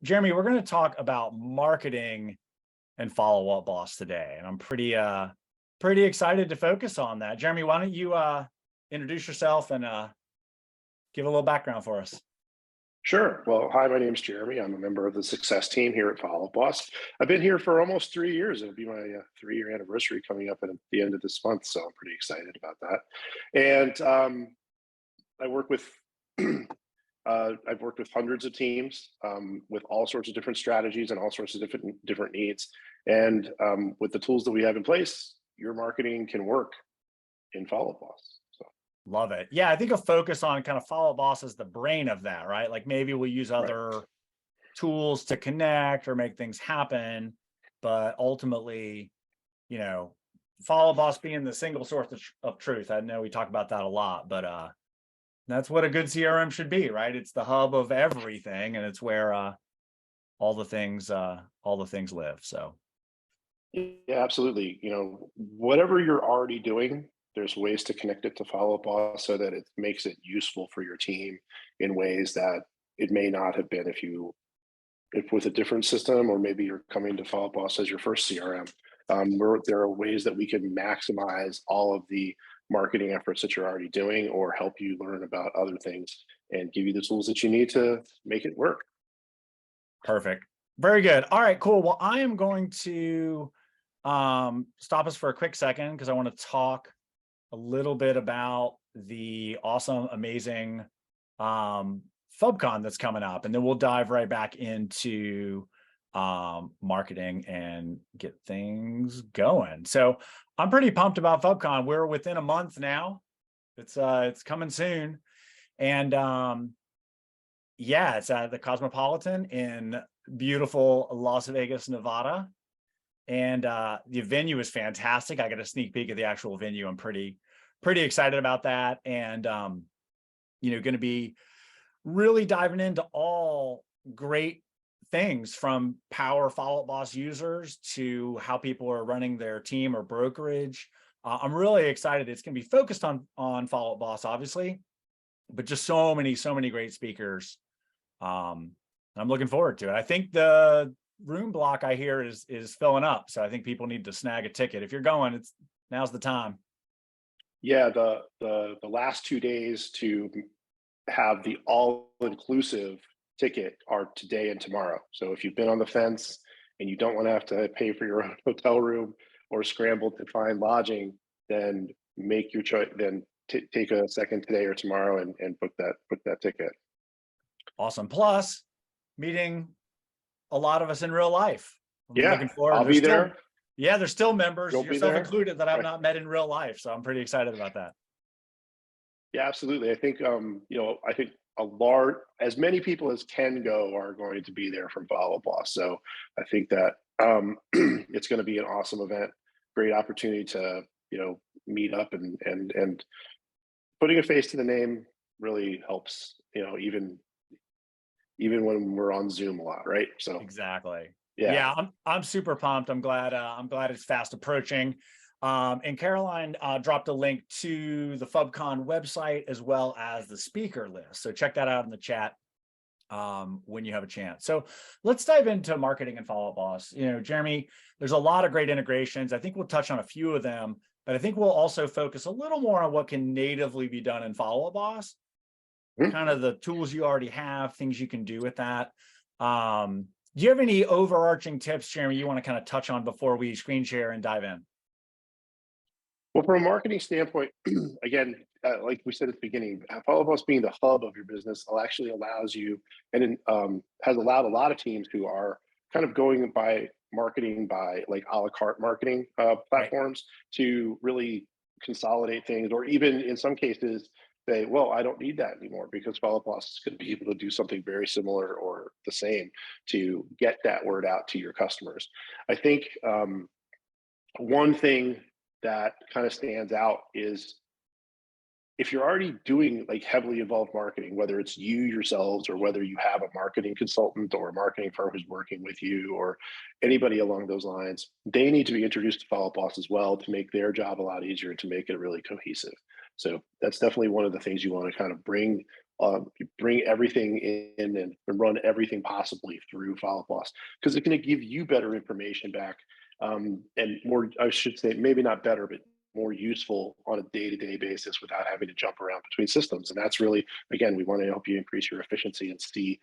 Jeremy, we're going to talk about marketing and Follow Up Boss today, and I'm pretty excited to focus on that. Jeremy, why don't you introduce yourself and give a little background for us? Sure. Well, hi, my name's Jeremy. I'm a member of the success team here at Follow Up Boss. I've been here for almost 3 years. It'll be my 3-year anniversary coming up at the end of this month, so I'm pretty excited about that. And I work with I've worked with hundreds of teams with all sorts of different strategies and all sorts of different needs. And with the tools that we have in place, your marketing can work in Follow Up Boss. So, Love it. Yeah, I think a focus on kind of Follow Up Boss is the brain of that, right? Like maybe we'll use right. other tools to connect or make things happen, but ultimately, Follow Up Boss being the single source of truth. I know we talk about that a lot, but that's what a good CRM should be, right? It's the hub of everything, and it's where all the things live. So Yeah, absolutely. Whatever you're already doing, there's ways to connect it to Follow Up Boss so that it makes it useful for your team in ways that it may not have been if with a different system, or maybe you're coming to Follow Up Boss as your first CRM. There are ways that we can maximize all of the marketing efforts that you're already doing, or help you learn about other things and give you the tools that you need to make it work. perfect. Very good. All right, cool. Well, I am going to stop us for a quick second because I want to talk a little bit about the awesome, amazing FUBCon that's coming up, and then we'll dive right back into marketing and get things going. So I'm pretty pumped about FUBCon. We're within a month now. It's coming soon, and yeah, it's at the Cosmopolitan in beautiful Las Vegas, Nevada. And the venue is fantastic. I got a sneak peek of the actual venue. I'm pretty excited about that. And going to be really diving into all great things, from power Follow Up Boss users to how people are running their team or brokerage. I'm really excited. It's going to be focused on Follow Up Boss, obviously, but just so many great speakers. I'm looking forward to it. I think the room block I hear is filling up, so I think people need to snag a ticket. If you're going, now's the time. Yeah, the last 2 days to have the all-inclusive ticket are today and tomorrow. So if you've been on the fence and you don't want to have to pay for your own hotel room or scramble to find lodging, then make your choice. Then take a second today or tomorrow and book that ticket. Awesome. Plus, meeting a lot of us in real life. I'm Yeah, looking forward. I'll be there. Yeah, there's still members, You'll be yourself there. included, that I've Right. not met in real life. So I'm pretty excited about that. Yeah, absolutely. I think I think as many people as can go are going to be there from Follow Up Boss. So I think that it's going to be an awesome event, great opportunity to meet up, and putting a face to the name really helps. Even when we're on Zoom a lot, right? So Exactly. yeah. Yeah, I'm super pumped. I'm glad it's fast approaching. And Caroline dropped a link to the FUBCon website as well as the speaker list. So check that out in the chat when you have a chance. So let's dive into marketing and Follow Up Boss. Jeremy, there's a lot of great integrations. I think we'll touch on a few of them, but I think we'll also focus a little more on what can natively be done in Follow Up Boss, kind of the tools you already have, things you can do with that. Do you have any overarching tips, Jeremy, you want to kind of touch on before we screen share and dive in? Well, from a marketing standpoint, again, like we said at the beginning, Follow Up Boss being the hub of your business actually allows you, and has allowed a lot of teams who are kind of going by marketing by like a la carte marketing platforms to really consolidate things, or even in some cases say, well, I don't need that anymore, because Follow Up Boss is going to be able to do something very similar or the same to get that word out to your customers. I think one thing that kind of stands out is, if you're already doing like heavily involved marketing, whether it's you yourselves or whether you have a marketing consultant or a marketing firm who's working with you or anybody along those lines, they need to be introduced to Follow Up Boss as well to make their job a lot easier and to make it really cohesive. So that's definitely one of the things you want to kind of bring you bring everything in and run everything possibly through Follow Boss, because it's going to give you better information back, and more, I should say, maybe not better, but more useful on a day-to-day basis without having to jump around between systems. And that's really, again, we want to help you increase your efficiency and see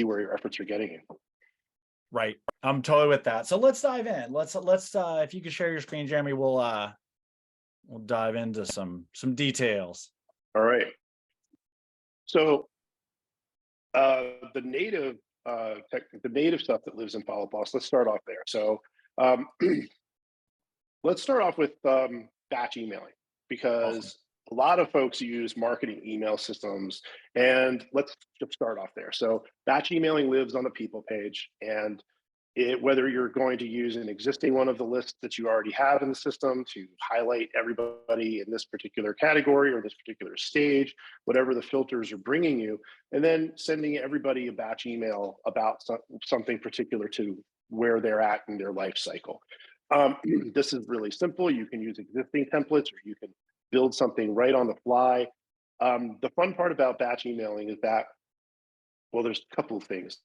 where your efforts are getting you. Right. I'm totally with that. So let's dive in. Let's if you could share your screen, Jeremy, we'll dive into some details. All right. So the native stuff that lives in Follow Boss, let's start off there. So let's start off with batch emailing, because Awesome. a lot of folks use marketing email systems, and let's just start off there. So batch emailing lives on the people page, and whether you're going to use an existing one of the lists that you already have in the system to highlight everybody in this particular category or this particular stage, whatever the filters are bringing you, and then sending everybody a batch email about something particular to where they're at in their life cycle. This is really simple. You can use existing templates, or you can build something right on the fly. The fun part about batch emailing is that, well, there's a couple of things.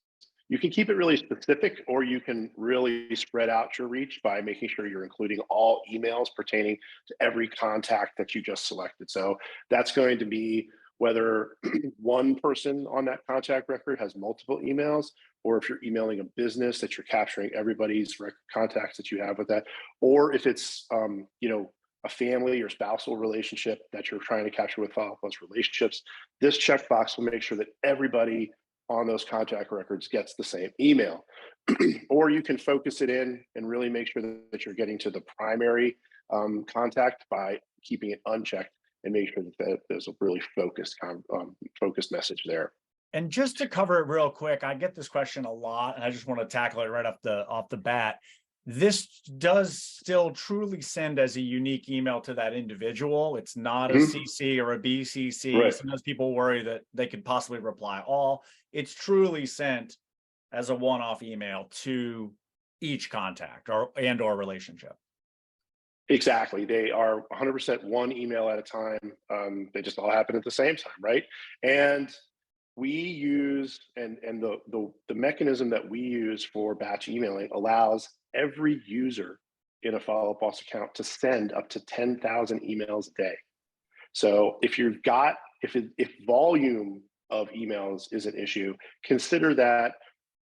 You can keep it really specific, or you can really spread out your reach by making sure you're including all emails pertaining to every contact that you just selected. So that's going to be whether one person on that contact record has multiple emails, or if you're emailing a business that you're capturing everybody's contacts that you have with that, or if it's a family or spousal relationship that you're trying to capture with Follow Plus relationships. This checkbox will make sure that everybody on those contact records gets the same email. Or you can focus it in and really make sure that you're getting to the primary contact by keeping it unchecked, and make sure that there's a really focused message there. And just to cover it real quick, I get this question a lot, and I just want to tackle it right off the bat. This does still truly send as a unique email to that individual. It's not a CC or a BCC. Right. Sometimes people worry that they could possibly reply all. It's truly sent as a one-off email to each contact or relationship. Exactly. They are 100% one email at a time. They just all happen at the same time, right? And we use, and the mechanism that we use for batch emailing allows every user in a Follow Boss account to send up to 10,000 emails a day. So if volume of emails is an issue, consider that,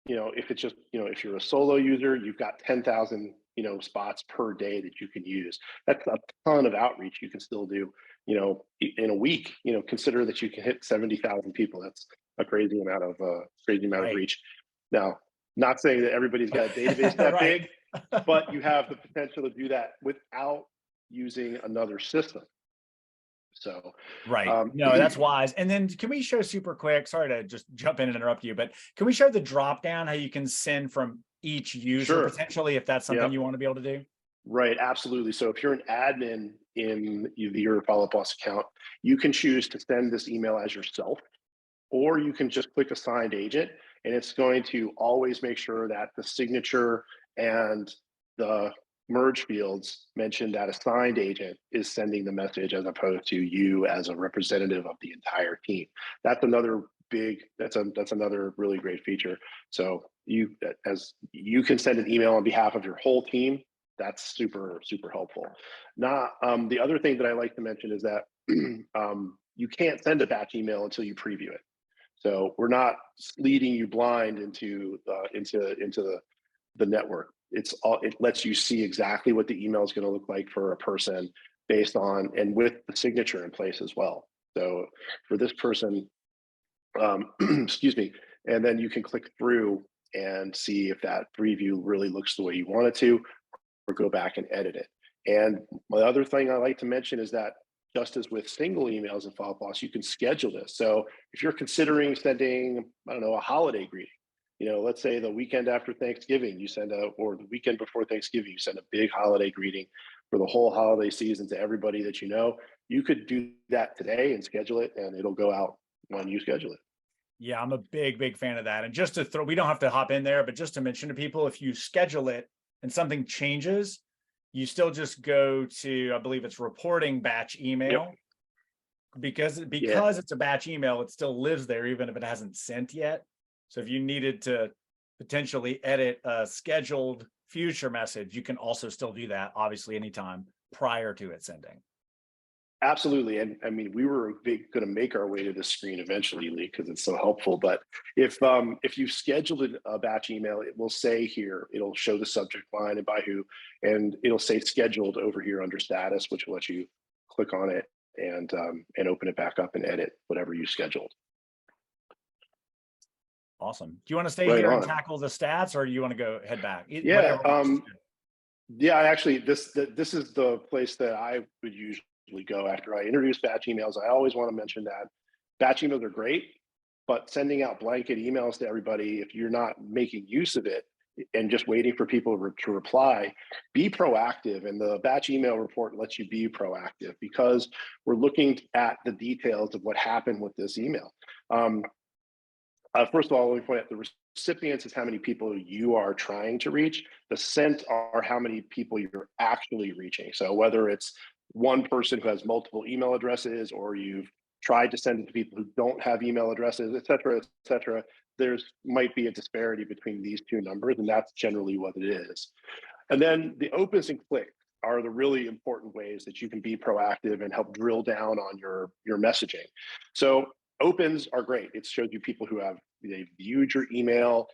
if it's just, if you're a solo user, you've got 10,000, spots per day that you can use. That's a ton of outreach you can still do, in a week. Consider that you can hit 70,000 people. That's a crazy amount of Right. reach. Now, not saying that everybody's got a database that Right. big, but you have the potential to do that without using another system. So, right. No, that's wise. And then can we show super quick, sorry to just jump in and interrupt you, but can we show the drop down, how you can send from each user sure. potentially, if that's something you want to be able to do? Right, absolutely. So if you're an admin in your Follow Boss account, you can choose to send this email as yourself, or you can just click assigned agent, and it's going to always make sure that the signature and the merge fields mention that assigned agent is sending the message, as opposed to you as a representative of the entire team. That's another that's another really great feature. So you can send an email on behalf of your whole team. That's super, super helpful. Now, the other thing that I like to mention is that you can't send a batch email until you preview it. So we're not leading you blind into the network. It lets you see exactly what the email is going to look like for a person, based on and with the signature in place as well. So for this person, excuse me, and then you can click through and see if that preview really looks the way you want it to, or go back and edit it. And my other thing I like to mention is that, just as with single emails in Follow Boss, you can schedule this. So if you're considering sending, I don't know, a holiday greeting, let's say the weekend after Thanksgiving, or the weekend before Thanksgiving, you send a big holiday greeting for the whole holiday season to everybody that you know. You could do that today and schedule it, and it'll go out when you schedule it. Yeah, I'm a big fan of that. And just to throw, we don't have to hop in there, but just to mention to people, if you schedule it and something changes, you still just go to, I believe it's reporting batch email. Yep. Yeah, because it's a batch email, it still lives there even if it hasn't sent yet. So if you needed to potentially edit a scheduled future message, you can also still do that, obviously, anytime prior to it sending. absolutely. And I mean, we were going to make our way to this screen eventually, Lee, because it's so helpful. But if you scheduled a batch email, it will say here, it'll show the subject line and by who, and it'll say scheduled over here under status, which will let you click on it and open it back up and edit whatever you scheduled. Awesome. Do you want to stay Right here and on. tackle the stats, or do you want to go head back? Yeah. Whatever works is good. Yeah, actually, this is the place that I would usually go after I introduce batch emails. I always want to mention that batch emails are great, but sending out blanket emails to everybody, if you're not making use of it and just waiting for people to reply, be proactive. And the batch email report lets you be proactive because we're looking at the details of what happened with this email. First of all, let me point out the recipients is how many people you are trying to reach. The sent are how many people you're actually reaching. So whether it's one person who has multiple email addresses or you've tried to send it to people who don't have email addresses, et cetera, there's might be a disparity between these two numbers, and that's generally what it is. And then the opens and clicks are the really important ways that you can be proactive and help drill down on your messaging. So opens are great. It shows you people who have they viewed your email.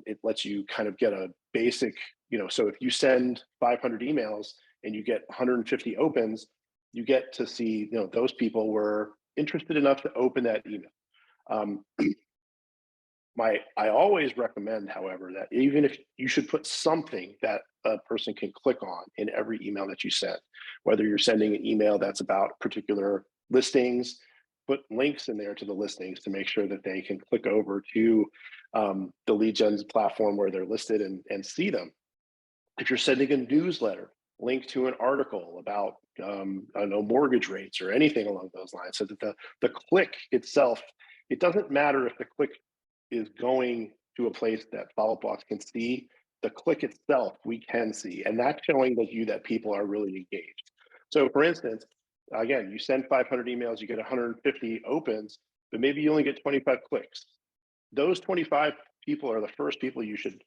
It lets you kind of get a basic, so if you send 500 emails and you get 150 opens, you get to see, those people were interested enough to open that email. Um, I always recommend, however, that even if you should put something that a person can click on in every email that you send, whether you're sending an email that's about particular listings, put links in there to the listings to make sure that they can click over to the lead gen platform where they're listed and see them. If you're sending a newsletter, link to an article about I don't know, mortgage rates or anything along those lines, so that the click itself, it doesn't matter if the click is going to a place that Follow Up Boss can see. The click itself we can see, and that's showing that people are really engaged. So for instance, again, you send 500 emails, you get 150 opens, but maybe you only get 25 clicks. Those 25 people are the first people you should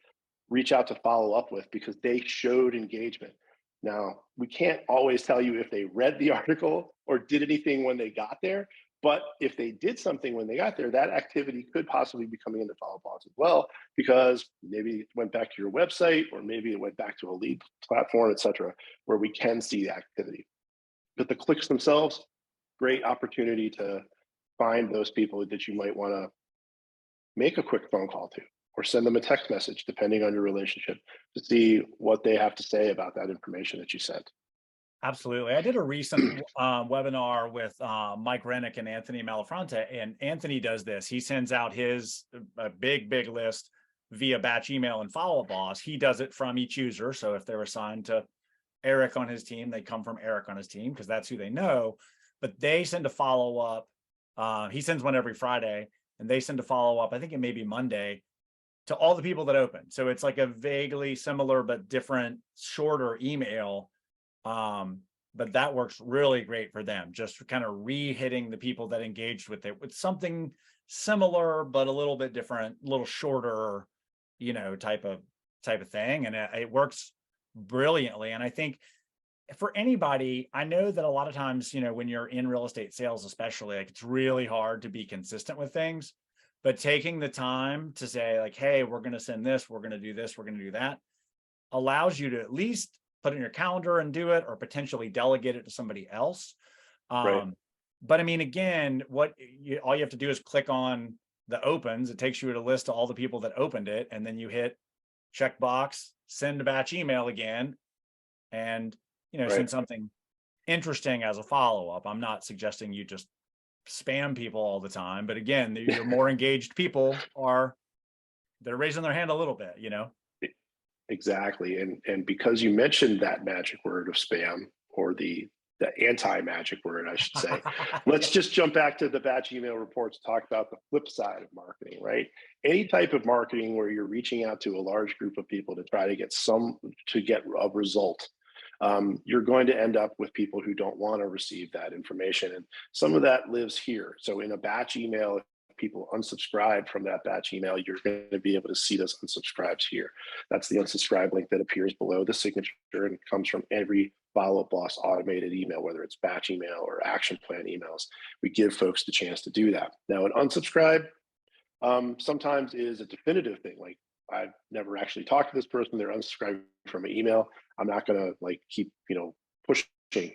reach out to follow up with because they showed engagement. Now, we can't always tell you if they read the article or did anything when they got there, but if they did something when they got there, that activity could possibly be coming into Follow Up Boss as well, because maybe it went back to your website or maybe it went back to a lead platform, et cetera, where we can see the activity. But the clicks themselves, great opportunity to find those people that you might want to make a quick phone call to or send them a text message, depending on your relationship, to see what they have to say about that information that you sent. Absolutely. I did a recent webinar with Mike Rennick and Anthony Malafronte, and Anthony does this. He sends out his big list via batch email and Follow Up Boss. He does it from each user. So if they're assigned to Eric on his team, they come from Eric on his team because that's who they know. But they send a follow up. He sends one every Friday, and they send a follow up. I think it may be Monday to all the people that open. So it's like a vaguely similar but different, shorter email. But that works really great for them, just kind of re-hitting the people that engaged with it with something similar but a little bit different, a little shorter, type of thing. And it works brilliantly. And I think for anybody, I know that a lot of times, when you're in real estate sales, especially, like, it's really hard to be consistent with things. But taking the time to say, like, hey, we're going to send this, we're going to do this, we're going to do that, allows you to at least put in your calendar and do it, or potentially delegate it to somebody else. Right. But I mean, again, all you have to do is click on the opens. It takes you to a list of all the people that opened it, and then you hit checkbox, send a batch email again, and Right. send something interesting as a follow-up. I'm not suggesting you just spam people all the time, but again, your more engaged people they're raising their hand a little bit. Exactly. And because you mentioned that magic word of spam, or the anti-magic word, I should say, let's just jump back to the batch email reports, talk about the flip side of marketing, right? Any type of marketing where you're reaching out to a large group of people to try to get a result. you're going to end up with people who don't want to receive that information. And some of that lives here. So in a batch email, if people unsubscribe from that batch email, you're going to be able to see those unsubscribes here. That's the unsubscribe link that appears below the signature and comes from every Follow Up Boss automated email, whether it's batch email or action plan emails. We give folks the chance to do that. Now, an unsubscribe sometimes is a definitive thing. Like, I've never actually talked to this person. They're unsubscribed from an email. I'm not going to like keep, pushing.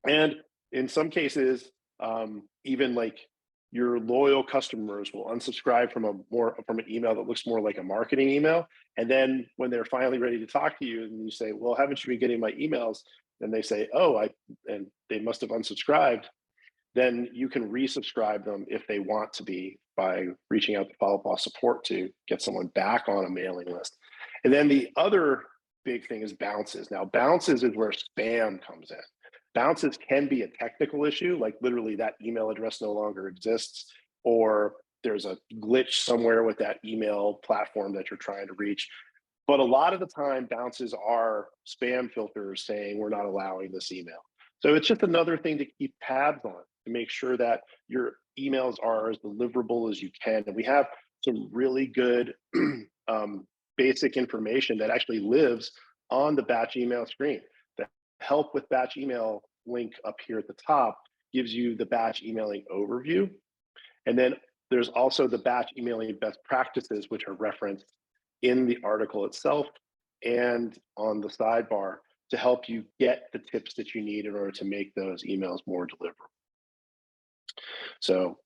And in some cases, even like your loyal customers will unsubscribe from an email that looks more like a marketing email. And then when they're finally ready to talk to you, and you say, "Well, haven't you been getting my emails?" And they say, "Oh, and they must have unsubscribed." Then you can resubscribe them if they want to be, by reaching out to Follow Up Boss support to get someone back on a mailing list. And then the other big thing is bounces. Now, bounces is where spam comes in. Bounces can be a technical issue, like literally that email address no longer exists, or there's a glitch somewhere with that email platform that you're trying to reach. But a lot of the time, bounces are spam filters saying we're not allowing this email. So it's just another thing to keep tabs on, to make sure that your emails are as deliverable as you can. And we have some really good basic information that actually lives on the batch email screen. The help with batch email link up here at the top gives you the batch emailing overview. And then there's also the batch emailing best practices, which are referenced in the article itself and on the sidebar to help you get the tips that you need in order to make those emails more deliverable. So,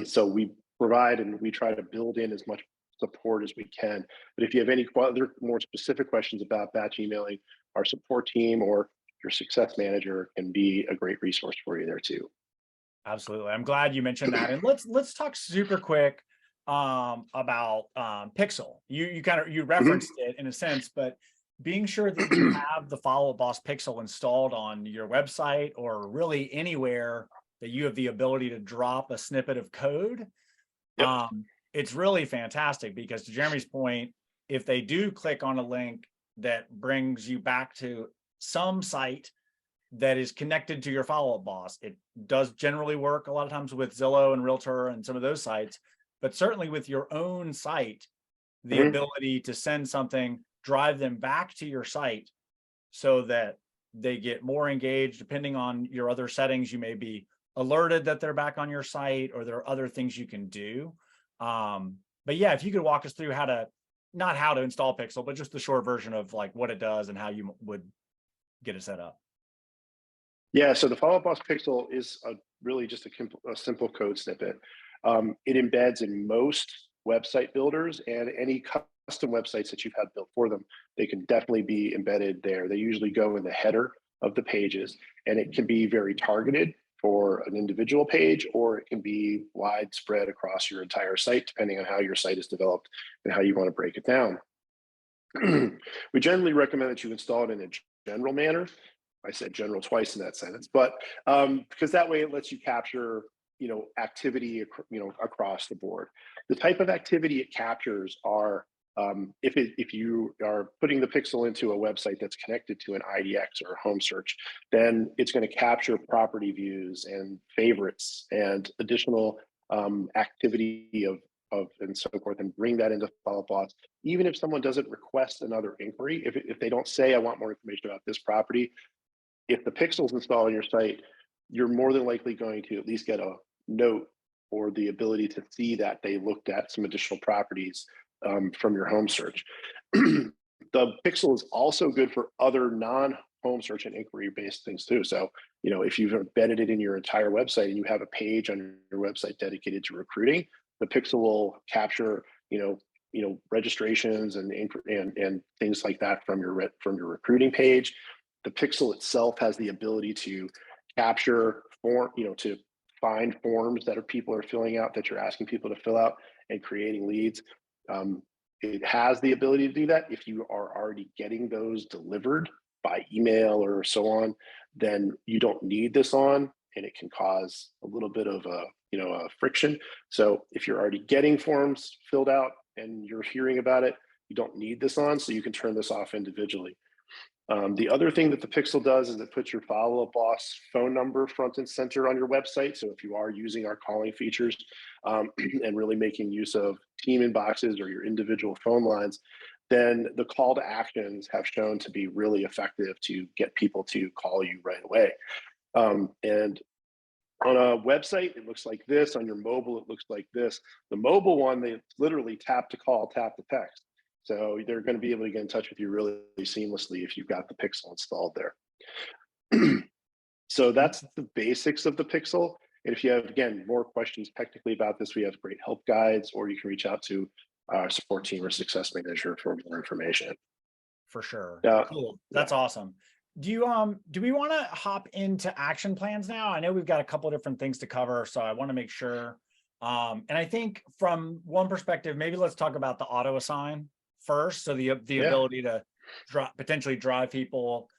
so we provide and we try to build in as much support as we can. But if you have any other more specific questions about batch emailing, our support team or your success manager can be a great resource for you there too. Absolutely. I'm glad you mentioned that. And let's talk super quick about Pixel. You referenced it in a sense, but being sure that you have the Follow Up Boss Pixel installed on your website or really anywhere that you have the ability to drop a snippet of code. Yep. It's really fantastic because, to Jeremy's point, if they do click on a link that brings you back to some site that is connected to your Follow Up Boss, it does generally work a lot of times with Zillow and Realtor and some of those sites, but certainly with your own site, the ability to send something, drive them back to your site so that they get more engaged. Depending on your other settings, you may be alerted that they're back on your site, or there are other things you can do. But yeah, if you could walk us through not how to install Pixel, but just the short version of like what it does and how you would get it set up. Yeah, so the Follow Up Boss Pixel is really just a simple code snippet. It embeds in most website builders, and any custom websites that you've had built for them, they can definitely be embedded there. They usually go in the header of the pages, and it can be very targeted for an individual page, or it can be widespread across your entire site, depending on how your site is developed and how you want to break it down. We generally recommend that you install it in a general manner. I said general twice in that sentence, but because that way it lets you capture, activity, across the board. The type of activity it captures are, if you are putting the pixel into a website that's connected to an IDX or a home search, then it's going to capture property views and favorites and additional activity of and so forth, and bring that into Follow Up Boss. Even if someone doesn't request another inquiry, if they don't say, "I want more information about this property," if the pixel's installed on your site, you're more than likely going to at least get a note or the ability to see that they looked at some additional properties from your home search. The pixel is also good for other non-home search and inquiry-based things too. So, if you've embedded it in your entire website and you have a page on your website dedicated to recruiting, the pixel will capture, registrations and things like that from your recruiting page. The pixel itself has the ability to capture to find forms that people are filling out that you're asking people to fill out and creating leads. It has the ability to do that. If you are already getting those delivered by email or so on, then you don't need this on, and it can cause a little bit of a friction. So if you're already getting forms filled out and you're hearing about it, you don't need this on, so you can turn this off individually. The other thing that the Pixel does is it puts your follow-up boss phone number front and center on your website. So if you are using our calling features and really making use of team inboxes or your individual phone lines, then the call to actions have shown to be really effective to get people to call you right away. And on a website, it looks like this. On your mobile, it looks like this. The mobile one, they literally tap to call, tap to text. So they're going to be able to get in touch with you really seamlessly if you've got the Pixel installed there. So that's the basics of the Pixel. And if you have, again, more questions technically about this, we have great help guides, or you can reach out to our support team or success manager for more information. For sure. Yeah. Cool. That's awesome. Do we want to hop into action plans now? I know we've got a couple of different things to cover, so I want to make sure. And I think from one perspective, maybe let's talk about the auto assign first. So the ability to potentially drive people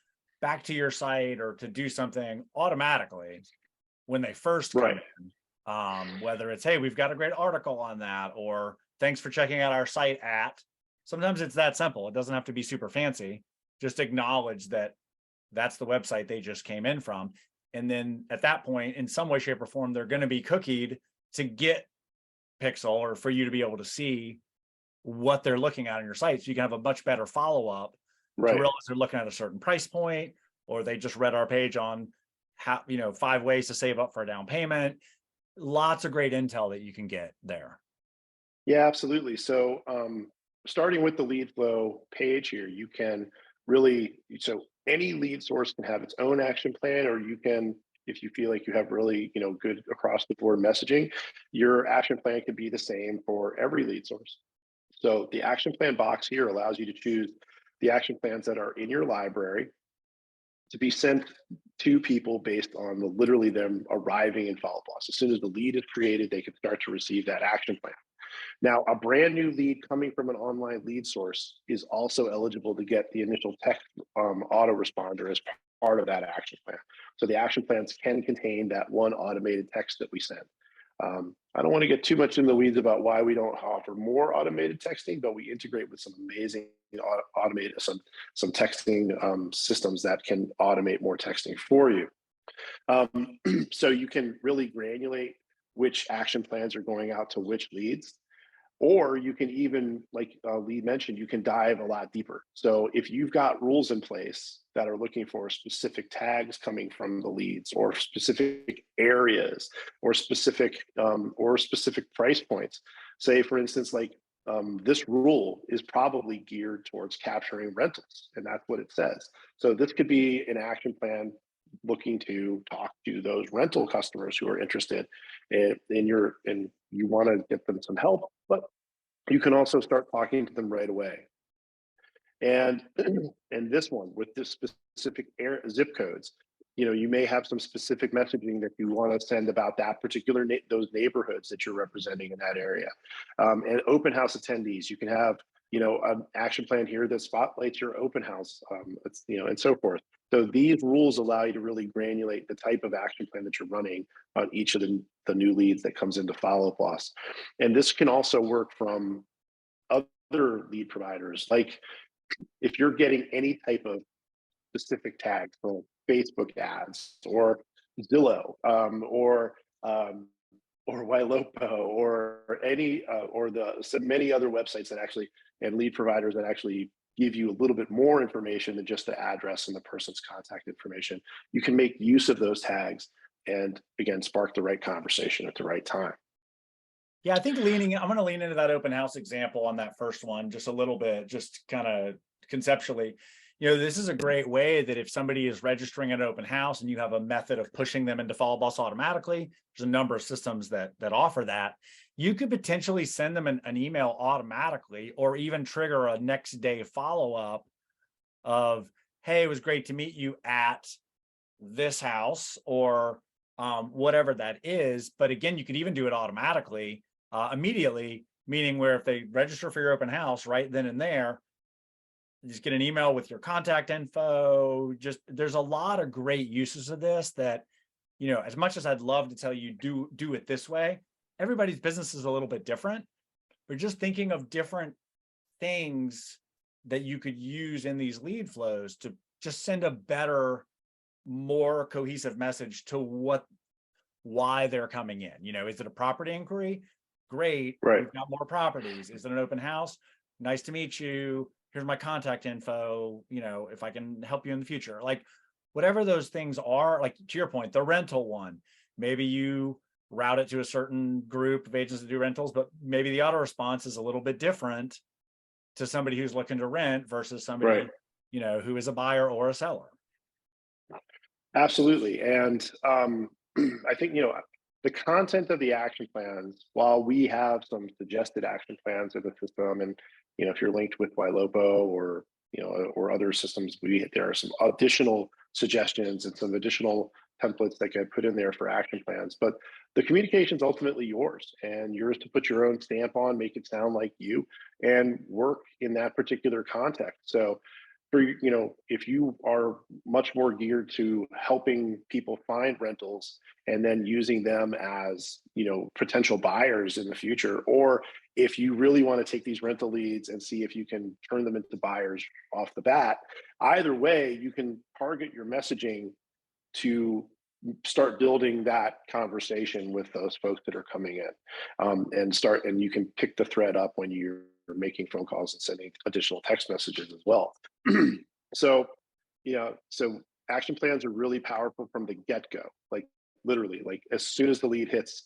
back to your site or to do something automatically when they first come in. Whether it's, hey, we've got a great article on that, or thanks for checking out our site at. Sometimes it's that simple. It doesn't have to be super fancy. Just acknowledge that that's the website they just came in from. And then at that point, in some way, shape, or form, they're going to be cookied to get Pixel, or for you to be able to see what they're looking at on your site. So you can have a much better follow-up to realize they're looking at a certain price point, or they just read our page on how, 5 ways to save up for a down payment. Lots of great intel that you can get there. Yeah, absolutely. So starting with the lead flow page here, you can really, so any lead source can have its own action plan, or you can, if you feel like you have really, good across the board messaging, your action plan could be the same for every lead source. So the action plan box here allows you to choose the action plans that are in your library to be sent to people based on literally them arriving in Follow Plus. As soon as the lead is created, they can start to receive that action plan. Now, a brand new lead coming from an online lead source is also eligible to get the initial text autoresponder as part of that action plan. So the action plans can contain that one automated text that we send. I don't want to get too much in the weeds about why we don't offer more automated texting, but we integrate with some amazing automated, some texting systems that can automate more texting for you. So you can really granulate which action plans are going out to which leads. Or you can even, like Lee mentioned, you can dive a lot deeper. So if you've got rules in place that are looking for specific tags coming from the leads, or specific areas, or specific price points, say for instance, like this rule is probably geared towards capturing rentals, and that's what it says. So this could be an action plan looking to talk to those rental customers who are interested and you want to get them some help, but you can also start talking to them right away. And this one with this specific zip codes, you may have some specific messaging that you want to send about that particular those neighborhoods that you're representing in that area. And open house attendees, you can have an action plan here that spotlights your open house, and so forth. So these rules allow you to really granulate the type of action plan that you're running on each of the new leads that comes into Follow Plus. And this can also work from other lead providers. Like if you're getting any type of specific tags from Facebook ads or Zillow or Ylopo or any or many other websites that actually, and lead providers that actually give you a little bit more information than just the address and the person's contact information, you can make use of those tags and again spark the right conversation at the right time. Yeah, I think I'm going to lean into that open house example on that first one just a little bit, just kind of conceptually. This is a great way that if somebody is registering an open house and you have a method of pushing them into Follow Boss automatically, there's a number of systems that offer that. You could potentially send them an email automatically, or even trigger a next day follow-up of, hey, it was great to meet you at this house, or whatever that is. But again, you could even do it automatically immediately, meaning where if they register for your open house right then and there, just get an email with your contact info. Just there's a lot of great uses of this that, as much as I'd love to tell you do it this way, everybody's business is a little bit different. We're just thinking of different things that you could use in these lead flows to just send a better, more cohesive message to why they're coming in. You know, is it a property inquiry? Great, Right. we've got more properties. Is it an open house? Nice to meet you. Here's my contact info. You know, if I can help you in the future, like whatever those things are, like to your point, the rental one, maybe you route it to a certain group of agents that do rentals, but maybe the auto response is a little bit different to somebody who's looking to rent versus somebody, Right. you know, who is a buyer or a seller. Absolutely. And I think, the content of the action plans, while we have some suggested action plans in the system, and, if you're linked with Ylopo or, or other systems, there are some additional suggestions and some additional templates that get put in there for action plans. But the communication is ultimately yours, and yours to put your own stamp on, make it sound like you, and work in that particular context. So for, if you are much more geared to helping people find rentals and then using them as, potential buyers in the future, or if you really want to take these rental leads and see if you can turn them into buyers off the bat, either way, you can target your messaging to start building that conversation with those folks that are coming in, and you can pick the thread up when you're making phone calls and sending additional text messages as well. So, so action plans are really powerful from the get-go, like literally, like as soon as the lead hits,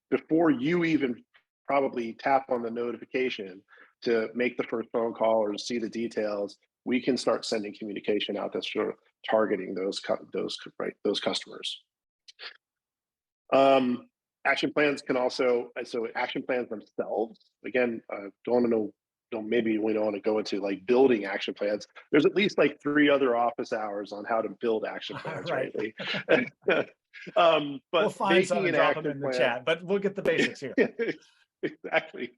before you even probably tap on the notification to make the first phone call or to see the details, we can start sending communication out that's sort of targeting those customers. Action plans can also, so action plans themselves, again, maybe we don't want to go into like building action plans. There's at least like 3 other office hours on how to build action plans, Right. But We'll find some making and an drop them action in the plan, chat, but we'll get the basics here. exactly.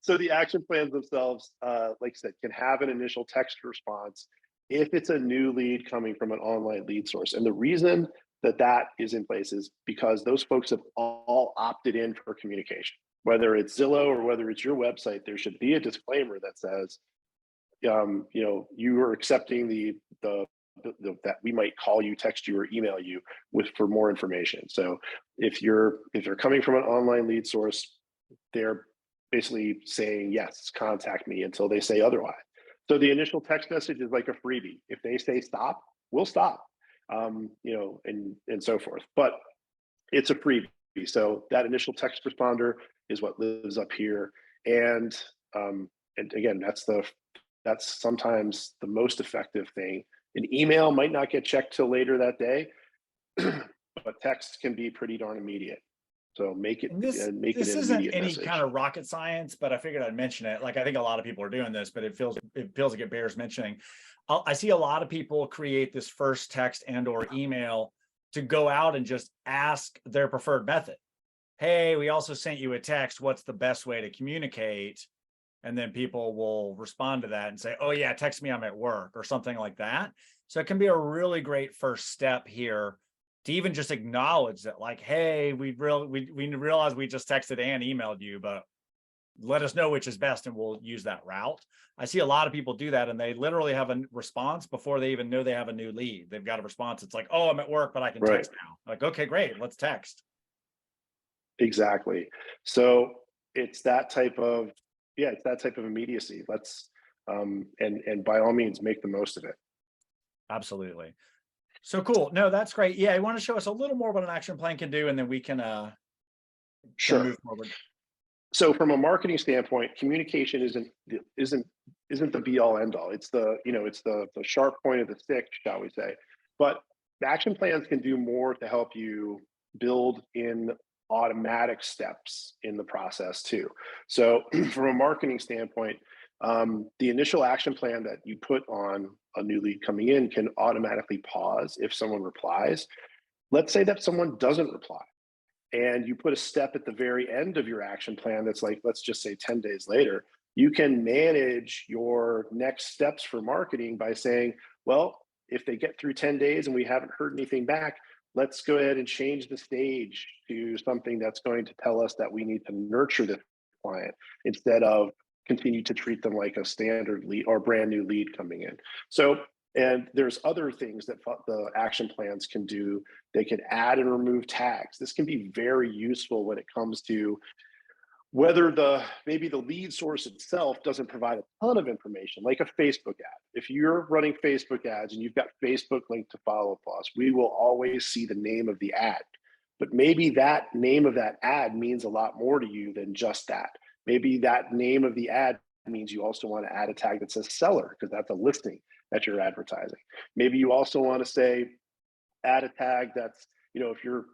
So the action plans themselves, like I said, can have an initial text response if it's a new lead coming from an online lead source. And the reason that is in place is because those folks have all opted in for communication. Whether it's Zillow or whether it's your website, there should be a disclaimer that says, you are accepting that we might call you, text you, or email you for more information. So if they're coming from an online lead source, they're basically saying, yes, contact me until they say otherwise. So the initial text message is like a freebie. If they say stop, we'll stop, and so forth. But it's a freebie. So that initial text responder is what lives up here. And again, that's sometimes the most effective thing. An email might not get checked till later that day, but text can be pretty darn immediate. So make it This an isn't immediate any message. kind of rocket science, but I figured I'd mention it. Like I think a lot of people are doing this, but it feels like it bears mentioning. I see a lot of people create this first text and or email to go out and just ask their preferred method. Hey, we also sent you a text. What's the best way to communicate? And then people will respond to that and say, oh yeah, text me, I'm at work, or something like that. So it can be a really great first step here to even just acknowledge that, like, hey, we realized we just texted and emailed you, but let us know which is best and we'll use that route. I see a lot of people do that, and they literally have a response before they even know they have a new lead. They've got a response. It's like, oh, I'm at work, but I can text now. Like, okay, great, let's text. Exactly. So it's that type of immediacy. Let's and by all means make the most of it. Absolutely. So cool. No, that's great. Yeah, I want to show us a little more what an action plan can do, and then we can Sure. move forward. So from a marketing standpoint, communication isn't the be all end all. It's the sharp point of the stick, shall we say. But action plans can do more to help you build in automatic steps in the process too. So from a marketing standpoint, the initial action plan that you put on a new lead coming in can automatically pause if someone replies. Let's say that someone doesn't reply, and you put a step at the very end of your action plan that's like, let's just say 10 days later. You can manage your next steps for marketing by saying, well, if they get through 10 days and we haven't heard anything back, let's go ahead and change the stage to something that's going to tell us that we need to nurture the client instead of continue to treat them like a standard lead or brand new lead coming in. So And there's other things that the action plans can do. They can add and remove tags. This can be very useful when it comes to whether maybe the lead source itself doesn't provide a ton of information, like a Facebook ad. If you're running Facebook ads and you've got Facebook linked to Follow Up Boss, we will always see the name of the ad. But maybe that name of that ad means a lot more to you than just that. Maybe that name of the ad means you also want to add a tag that says seller, because that's a listing that you're advertising. Maybe you also want to say, add a tag that's, if you're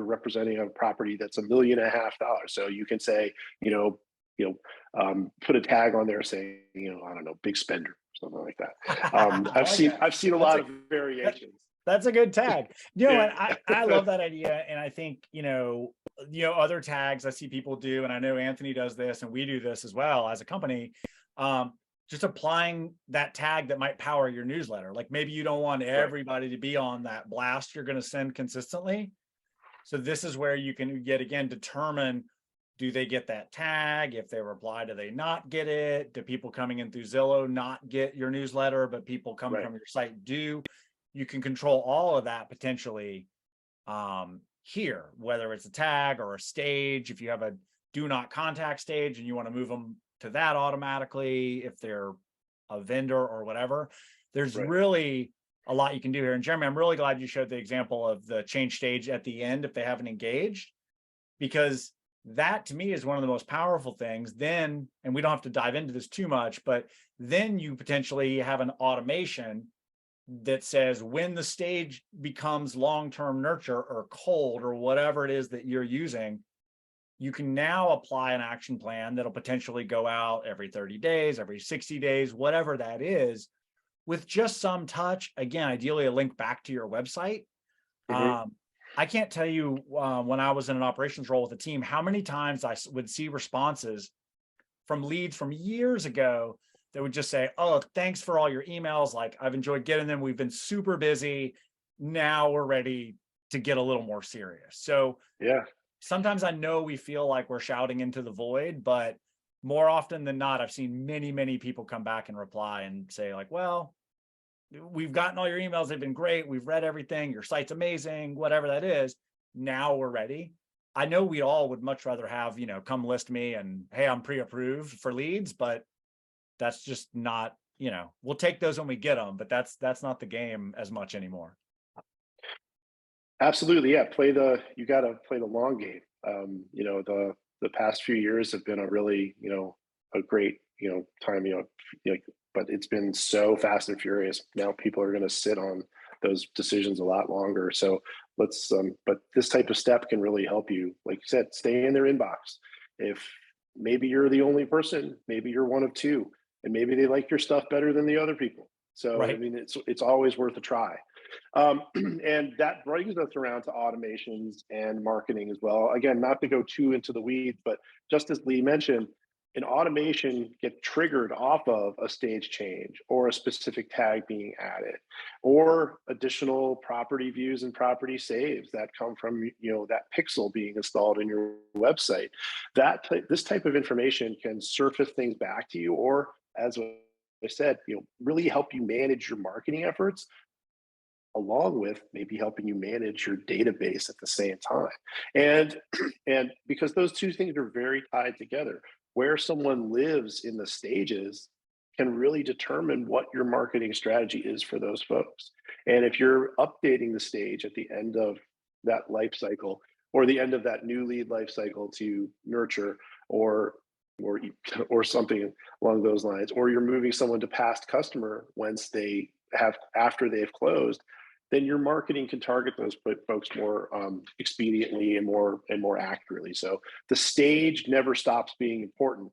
representing a property that's $1.5 million, so you can say, put a tag on there saying, I don't know, big spender, something like that. I've seen a lot of variations. That's a good tag. Yeah. And I love that idea. And I think, other tags I see people do, and I know Anthony does this, and we do this as well as a company. Just applying that tag that might power your newsletter. Like maybe you don't want everybody to be on that blast you're going to send consistently. So this is where you can determine, do they get that tag? If they reply, do they not get it? Do people coming in through Zillow not get your newsletter, but people coming from your site do? You can control all of that potentially here, whether it's a tag or a stage. If you have a do not contact stage and you want to move them to that automatically, if they're a vendor or whatever, there's really a lot you can do here. And Jeremy, I'm really glad you showed the example of the change stage at the end if they haven't engaged, because that to me is one of the most powerful things. Then, and we don't have to dive into this too much, but then you potentially have an automation that says when the stage becomes long-term nurture or cold or whatever it is that you're using, you can now apply an action plan that'll potentially go out every 30 days, every 60 days, whatever that is, with just some touch. Again, ideally a link back to your website. I can't tell you when I was in an operations role with a team, how many times I would see responses from leads from years ago that would just say, oh, thanks for all your emails. Like, I've enjoyed getting them. We've been super busy. Now we're ready to get a little more serious. So yeah. Sometimes I know we feel like we're shouting into the void, but more often than not, I've seen many, many people come back and reply and say like, well, we've gotten all your emails. They've been great. We've read everything. Your site's amazing, whatever that is. Now we're ready. I know we all would much rather have, come list me and, hey, I'm pre-approved for leads, but that's just not, we'll take those when we get them, but that's not the game as much anymore. Absolutely. Yeah. You got to play the long game. The past few years have been a really, a great, time, but it's been so fast and furious. Now people are going to sit on those decisions a lot longer. So but this type of step can really help you. Like you said, stay in their inbox. If maybe you're the only person, maybe you're one of two, and maybe they like your stuff better than the other people. So, I mean, it's always worth a try. And that brings us around to automations and marketing as well. Again, not to go too into the weeds, but just as Lee mentioned, an automation get triggered off of a stage change or a specific tag being added, or additional property views and property saves that come from that pixel being installed in your website. This type of information can surface things back to you, or as I said, really help you manage your marketing efforts, along with maybe helping you manage your database at the same time. And because those two things are very tied together, where someone lives in the stages can really determine what your marketing strategy is for those folks. And if you're updating the stage at the end of that life cycle, or the end of that new lead life cycle to nurture, or something along those lines, or you're moving someone to past customer after they've closed, then your marketing can target those folks more expediently and more accurately. So the stage never stops being important,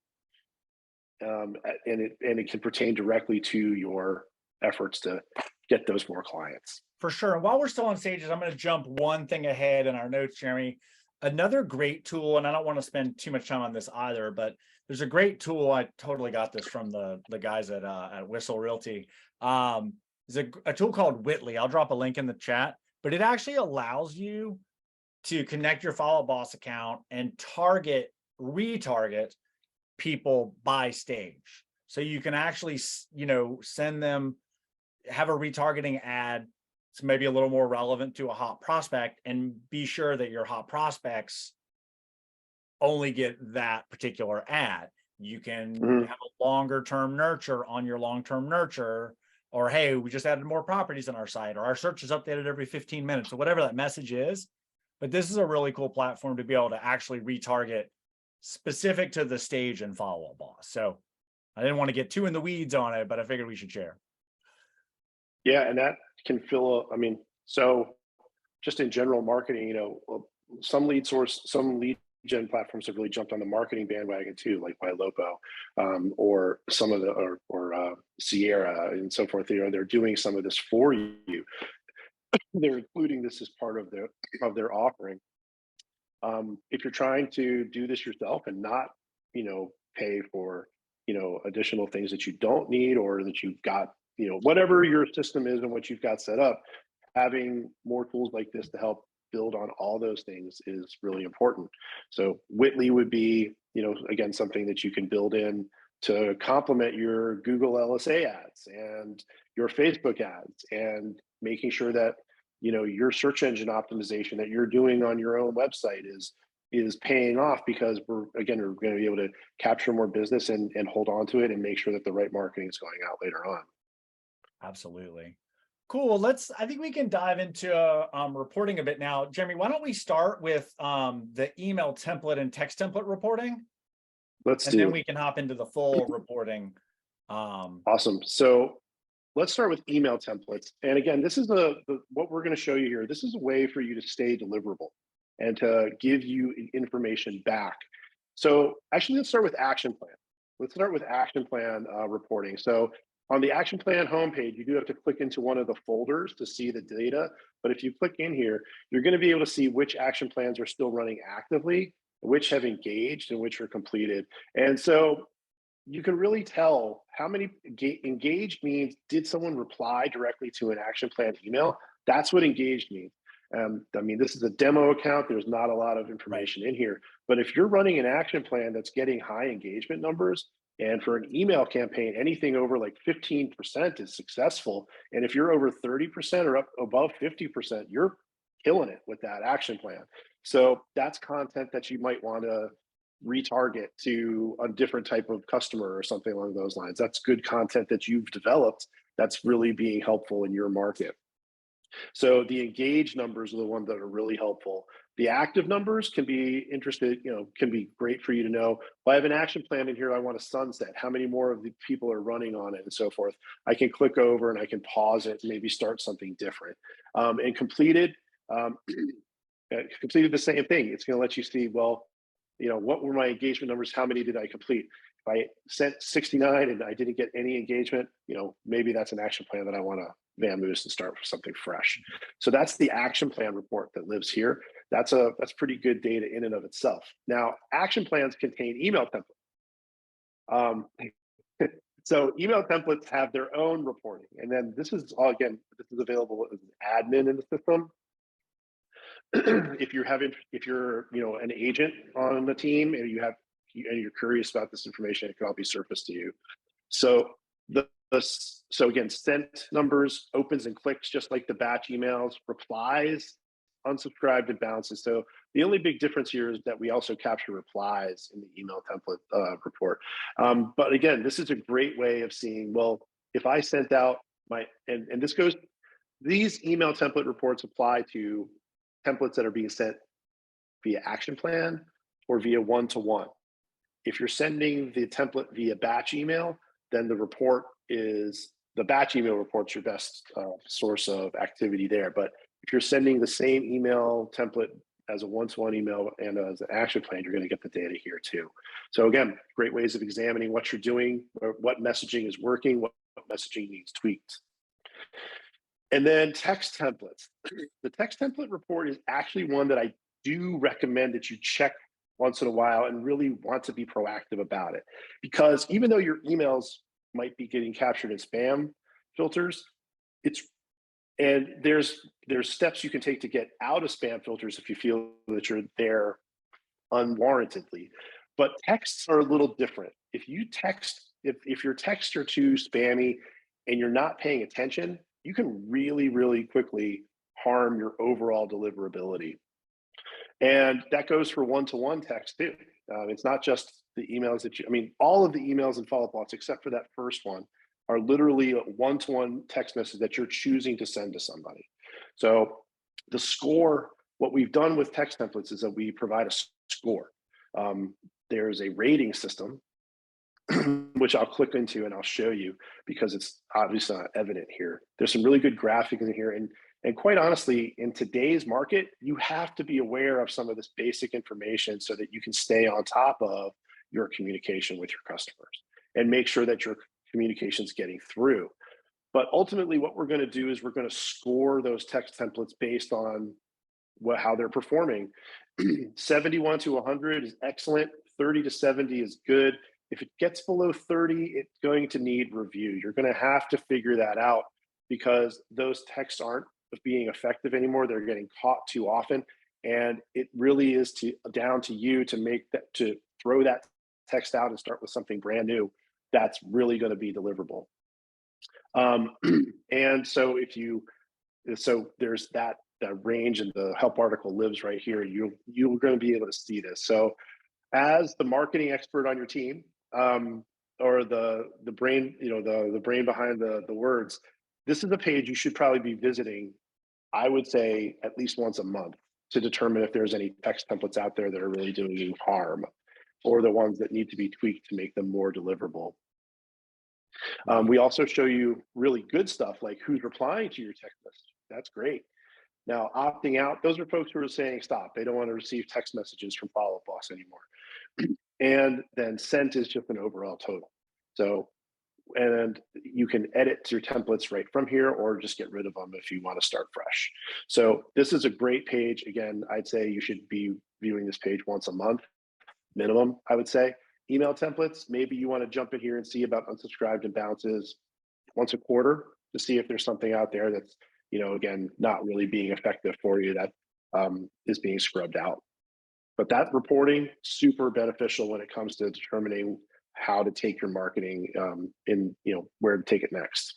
and it can pertain directly to your efforts to get those more clients. For sure. And while we're still on stages, I'm going to jump one thing ahead in our notes, Jeremy. Another great tool, and I don't want to spend too much time on this either, but there's a great tool. I totally got this from the guys at Whistle Realty. There's a tool called Whitley. I'll drop a link in the chat, but it actually allows you to connect your Follow Up Boss account and retarget people by stage. So you can actually, send them have a retargeting ad that's maybe a little more relevant to a hot prospect, and be sure that your hot prospects only get that particular ad. You can have a longer term nurture on your long-term nurture, or hey, we just added more properties on our site, or our search is updated every 15 minutes, or whatever that message is. But this is a really cool platform to be able to actually retarget specific to the stage and follow-up boss. So I didn't want to get too in the weeds on it, but I figured we should share. Yeah, and that can fill. I mean, so just in general marketing, some lead gen platforms have really jumped on the marketing bandwagon too, like Ylopo, or some of the or Sierra and so forth. They're doing some of this for you. They're including this as part of their offering. If you're trying to do this yourself and not, pay for, additional things that you don't need, or that you've got, whatever your system is and what you've got set up, having more tools like this to help build on all those things is really important. So Whitley would be, again, something that you can build in to complement your Google LSA ads and your Facebook ads, and making sure that, your search engine optimization that you're doing on your own website is paying off, because we're going to be able to capture more business and hold on to it and make sure that the right marketing is going out later on. Absolutely. Cool. I think we can dive into reporting a bit now. Jeremy, why don't we start with the email template and text template reporting? Then we can hop into the full reporting. Awesome. So let's start with email templates. And again, this is what we're going to show you here. This is a way for you to stay deliverable and to give you information back. So actually, let's start with action plan. Let's start with action plan reporting. So on the action plan homepage, you do have to click into one of the folders to see the data. But if you click in here, you're going to be able to see which action plans are still running actively, which have engaged, and which are completed. And so you can really tell how many engaged means, did someone reply directly to an action plan email? That's what engaged means. I mean, this is a demo account. There's not a lot of information in here. But if you're running an action plan that's getting high engagement numbers, and for an email campaign, anything over like 15% is successful. And if you're over 30% or up above 50%, you're killing it with that action plan. So that's content that you might want to retarget to a different type of customer or something along those lines. That's good content that you've developed that's really being helpful in your market. So the engaged numbers are the ones that are really helpful. The active numbers can be can be great for you to know. Well, I have an action plan in here I want to sunset. How many more of the people are running on it and so forth? I can click over and I can pause it and maybe start something different. And completed the same thing. It's going to let you see, well, what were my engagement numbers? How many did I complete? If I sent 69 and I didn't get any engagement, maybe that's an action plan that I want to vamoose and start with something fresh. So that's the action plan report that lives here. That's pretty good data in and of itself. Now, action plans contain email templates. So email templates have their own reporting. And then this is available as an admin in the system. If you're an agent on the team and you're curious about this information, it can all be surfaced to you. So so again, sent numbers, opens and clicks just like the batch emails, replies, unsubscribed, and bounces. So the only big difference here is that we also capture replies in the email template report. But again, this is a great way of seeing, well, if I sent out these email template reports apply to templates that are being sent via action plan or via one-to-one. If you're sending the template via batch email, then the batch email report's your best source of activity there. But if you're sending the same email template as a one-to-one email and as an action plan, you're going to get the data here too. So again, great ways of examining what you're doing, what messaging is working, what messaging needs tweaked. And then text templates. The text template report is actually one that I do recommend that you check once in a while and really want to be proactive about it. Because even though your emails might be getting captured in spam filters, there's steps you can take to get out of spam filters if you feel that you're there unwarrantedly. But texts are a little different. If your texts are too spammy and you're not paying attention, you can really, really quickly harm your overall deliverability. And that goes for one-to-one text too. It's not just the emails that I mean, all of the emails and follow-up bots, except for that first one, are literally a one-to-one text message that you're choosing to send to somebody. So the score, what we've done with text templates is that we provide a score. There's a rating system, which I'll click into and I'll show you because it's obviously not evident here. There's some really good graphics in here. And quite honestly, in today's market, you have to be aware of some of this basic information so that you can stay on top of your communication with your customers and make sure that your communication is getting through. But ultimately, what we're going to do is we're going to score those text templates based on how they're performing. 71 to 100 is excellent. 30 to 70 is good. If it gets below 30, it's going to need review. You're going to have to figure that out because those texts aren't being effective anymore. They're getting caught too often. And it really is down to you to throw that text out and start with something brand new that's really going to be deliverable. And so there's that range, and the help article lives right here. You're going to be able to see this. So as the marketing expert on your team, or the brain, the brain behind the words, this is a page you should probably be visiting, I would say, at least once a month to determine if there's any text templates out there that are really doing you harm, or the ones that need to be tweaked to make them more deliverable. We also show you really good stuff like who's replying to your text message. That's great. Now, opting out, those are folks who are saying stop. They don't want to receive text messages from follow-up boss anymore. And then sent is just an overall total. So, and you can edit your templates right from here or just get rid of them if you want to start fresh. So this is a great page. Again, I'd say you should be viewing this page once a month, minimum, I would say. Email templates, maybe you want to jump in here and see about unsubscribed and bounces once a quarter to see if there's something out there that's, again, not really being effective for you that is being scrubbed out. But that reporting, super beneficial when it comes to determining how to take your marketing where to take it next.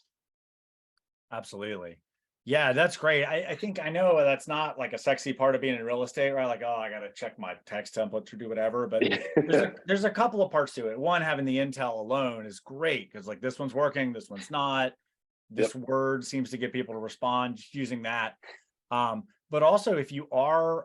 Absolutely. Yeah, that's great. I think I know that's not like a sexy part of being in real estate, right? Like, oh, I got to check my text template to do whatever. But there's a couple of parts to it. One, having the intel alone is great because like this one's working, this one's not. This word seems to get people to respond, just using that. But also if you are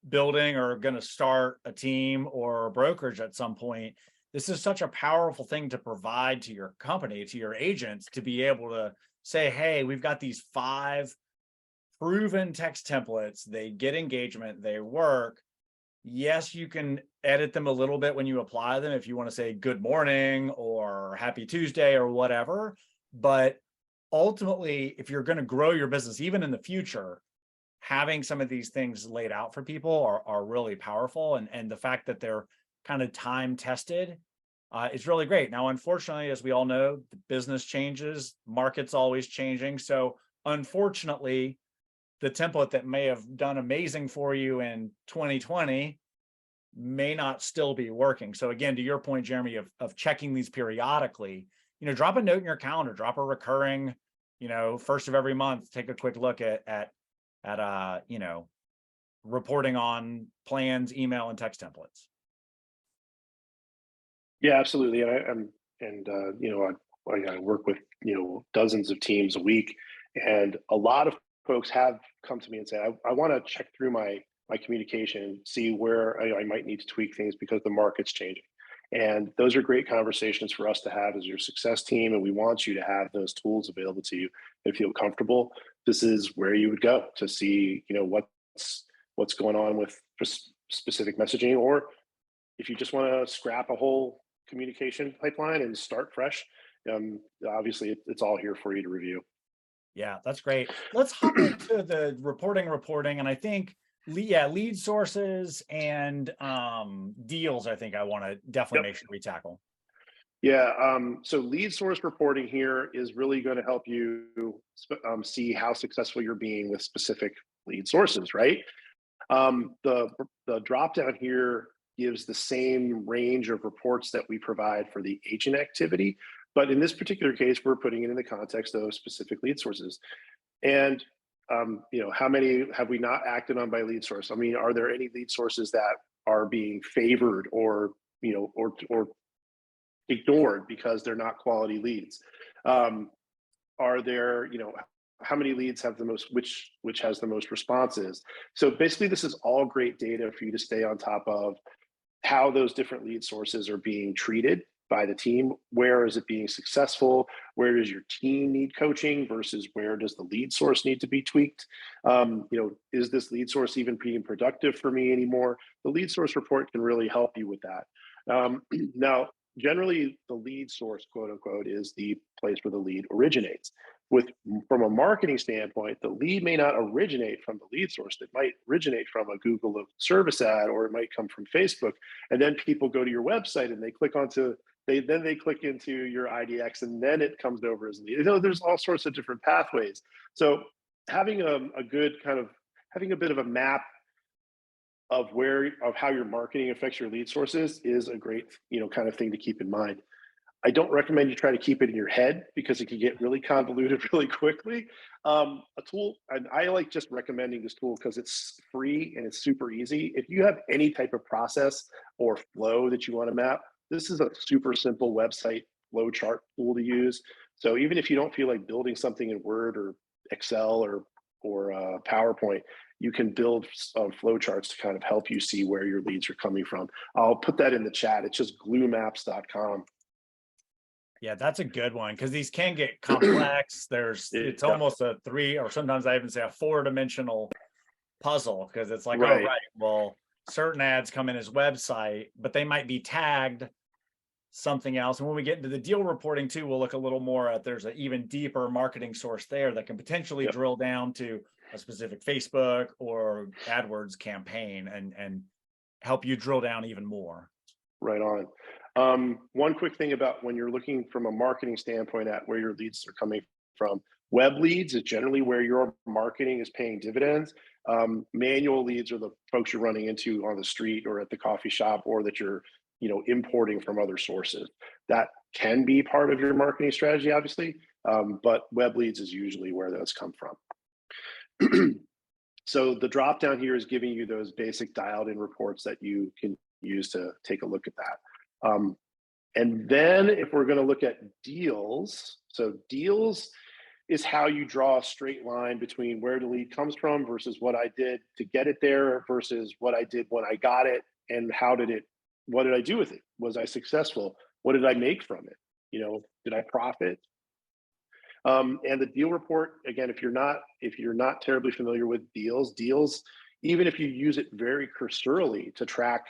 building or going to start a team or a brokerage at some point, this is such a powerful thing to provide to your company, to your agents, to be able to say, hey, we've got these 5 proven text templates. They get engagement, they work. Yes, you can edit them a little bit when you apply them if you want to say good morning or happy Tuesday or whatever. But ultimately, if you're going to grow your business, even in the future, having some of these things laid out for people are really powerful. And the fact that they're kind of time tested is really great. Now, unfortunately, as we all know, the business changes, market's always changing. So unfortunately, the template that may have done amazing for you in 2020 may not still be working. So again, to your point, Jeremy, of checking these periodically, drop a note in your calendar, drop a recurring, first of every month, take a quick look at reporting on plans, email, and text templates. Yeah, absolutely. I work with dozens of teams a week, and a lot of folks have come to me and say, I want to check through my communication, see where I might need to tweak things because the market's changing. And those are great conversations for us to have as your success team. And we want you to have those tools available to you and feel comfortable. This is where you would go to see, what's going on with specific messaging, or if you just want to scrap a whole communication pipeline and start fresh, obviously it's all here for you to review. Yeah, that's great. Let's hop into the reporting. And I think, lead sources and deals, I think I want to definitely make sure we tackle. Yeah, so lead source reporting here is really going to help you see how successful you're being with specific lead sources, right? The drop down here gives the same range of reports that we provide for the agent activity, But in this particular case, we're putting it in the context of specific lead sources. And how many have we not acted on by lead source? I mean, are there any lead sources that are being favored or or ignored because they're not quality leads? Are there, how many leads have the most, which has the most responses? So basically, this is all great data for you to stay on top of how those different lead sources are being treated by the team. Where is it being successful? Where does your team need coaching versus where does the lead source need to be tweaked? Is this lead source even being productive for me anymore? The lead source report can really help you with that. Now, generally, the lead source, quote unquote, is the place where the lead originates. From a marketing standpoint, the lead may not originate from the lead source. It might originate from a Google service ad, or it might come from Facebook. And then people go to your website and they click into your IDX, and then it comes over as a lead. There's all sorts of different pathways. So having having a bit of a map of how your marketing affects your lead sources is a great kind of thing to keep in mind. I don't recommend you try to keep it in your head because it can get really convoluted really quickly. A tool, and I like just recommending this tool because it's free and it's super easy. If you have any type of process or flow that you want to map, this is a super simple website flow chart tool to use. So even if you don't feel like building something in Word or Excel or PowerPoint, you can build flow charts to kind of help you see where your leads are coming from. I'll put that in the chat. It's just gluemaps.com. Yeah, that's a good one because these can get complex. It's almost a 3, or sometimes I even say a 4-dimensional puzzle, because it's like, right. Oh, right, well, certain ads come in as website, but they might be tagged something else. And when we get into the deal reporting too, we'll look a little more at, there's an even deeper marketing source there that can potentially drill down to a specific Facebook or AdWords campaign and help you drill down even more. Right on. One quick thing about when you're looking from a marketing standpoint at where your leads are coming from, web leads is generally where your marketing is paying dividends. Manual leads are the folks you're running into on the street or at the coffee shop, or that you're importing from other sources. That can be part of your marketing strategy, obviously, but web leads is usually where those come from. So the drop down here is giving you those basic dialed in reports that you can use to take a look at that. And then if we're going to look at deals, so deals is how you draw a straight line between where the lead comes from versus what I did to get it there versus what I did when I got it, and what did I do with it? Was I successful? What did I make from it? Did I profit? And the deal report, again, if you're not terribly familiar with deals, even if you use it very cursorily to track,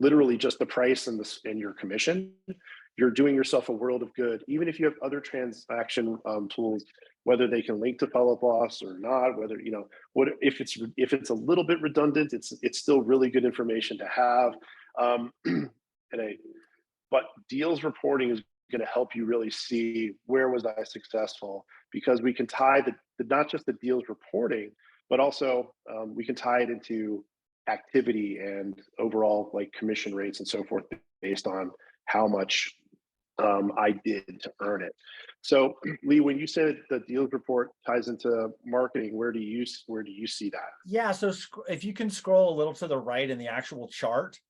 literally just the price and your commission, you're doing yourself a world of good. Even if you have other transaction tools, whether they can link to Follow Boss or not, whether if it's a little bit redundant, it's still really good information to have. But deals reporting is going to help you really see where was I successful, because we can tie not just the deals reporting, but also we can tie it into activity and overall like commission rates and so forth based on how much I did to earn it. So Lee, when you said the deals report ties into marketing, where do you see that? Yeah, so if you can scroll a little to the right in the actual chart,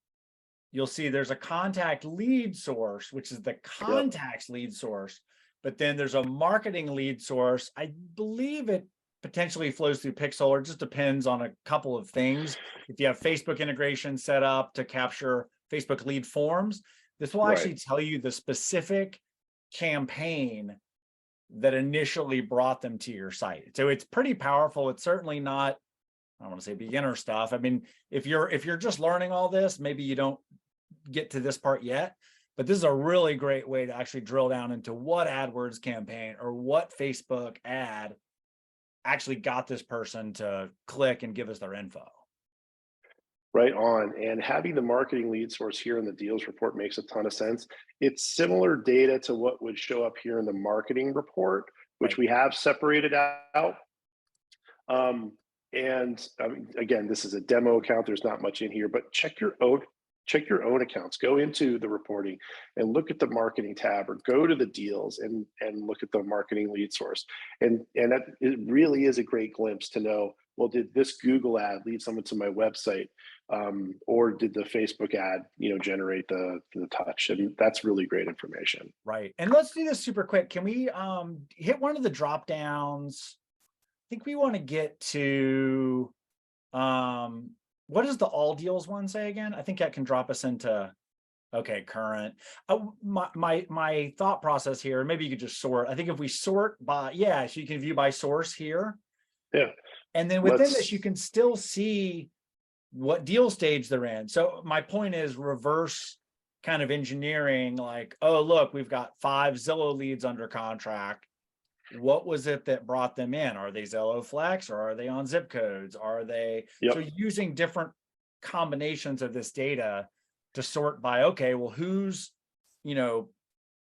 you'll see there's a contact lead source, which is the contacts lead source, but then there's a marketing lead source. I believe it potentially flows through Pixel, or it just depends on a couple of things. If you have Facebook integration set up to capture Facebook lead forms, this will actually tell you the specific campaign that initially brought them to your site. So it's pretty powerful. It's certainly not, I don't want to say beginner stuff. I mean, if you're just learning all this, maybe you don't get to this part yet, but this is a really great way to actually drill down into what AdWords campaign or what Facebook ad actually got this person to click and give us their info. Right on. And having the marketing lead source here in the deals report makes a ton of sense. It's similar data to what would show up here in the marketing report, which we have separated out. And again, this is a demo account. There's not much in here, but check your check your own accounts, go into the reporting and look at the marketing tab, or go to the deals and look at the marketing lead source. And that, it really is a great glimpse to know, well, did this Google ad lead someone to my website? Or did the Facebook ad, generate the touch? And that's really great information. Right. And let's do this super quick. Can we hit one of the drop downs? I think we want to get to what does the all deals one say again? I think that can drop us into, okay, current. My thought process here, maybe you could just sort. I think if we sort by, yeah, so you can view by source here. Yeah. And then within this, you can still see what deal stage they're in. So my point is reverse kind of engineering, like, oh, look, we've got 5 Zillow leads under contract. What was it that brought them in? Are they Zillow Flex, or are they on zip codes? Are they, so using different combinations of this data to sort by, okay, well, who's,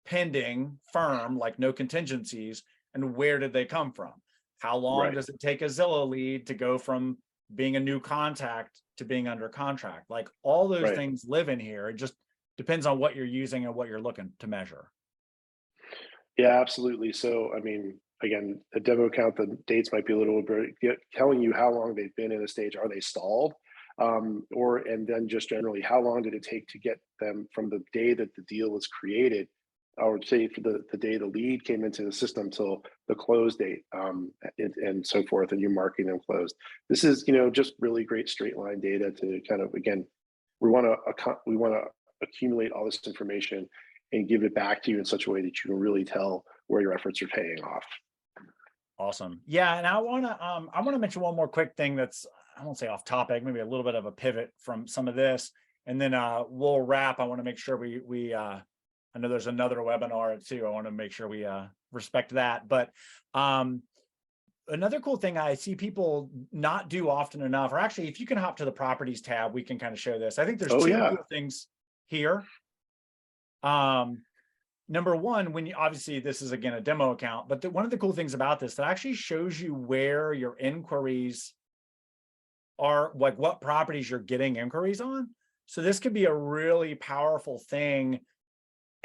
pending firm, like no contingencies, and where did they come from? How long does it take a Zillow lead to go from being a new contact to being under contract? Like all those things live in here. It just depends on what you're using and what you're looking to measure. Yeah, absolutely. So, I mean, again, a demo account, the dates might be a little bit telling you how long they've been in a stage. Are they stalled? And then just generally, how long did it take to get them from the day that the deal was created, or say for the day the lead came into the system till the close date, and so forth, and you're marking them closed. This is, just really great straight line data to kind of, again, we want to accumulate all this information and give it back to you in such a way that you can really tell where your efforts are paying off. Awesome. Yeah, and I want to mention one more quick thing that's, I won't say off topic, maybe a little bit of a pivot from some of this, and then we'll wrap. I want to make sure we I know there's another webinar too. I want to make sure we respect that. But another cool thing I see people not do often enough, or actually, if you can hop to the properties tab, we can kind of show this. I think there's two cool things here. Number one, when you, obviously this is again a demo account, but one of the cool things about this that actually shows you where your inquiries are, like what properties you're getting inquiries on. So this could be a really powerful thing,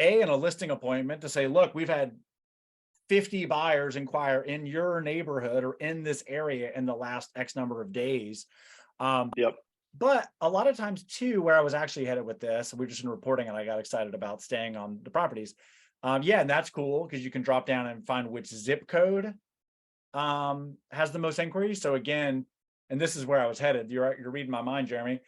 in a listing appointment, to say, look, we've had 50 buyers inquire in your neighborhood or in this area in the last X number of days. But a lot of times too, where I was actually headed with this, we're just in reporting and I got excited about staying on the properties. Yeah, and that's cool because you can drop down and find which zip code has the most inquiries. So again, and this is where I was headed. You're reading my mind, Jeremy.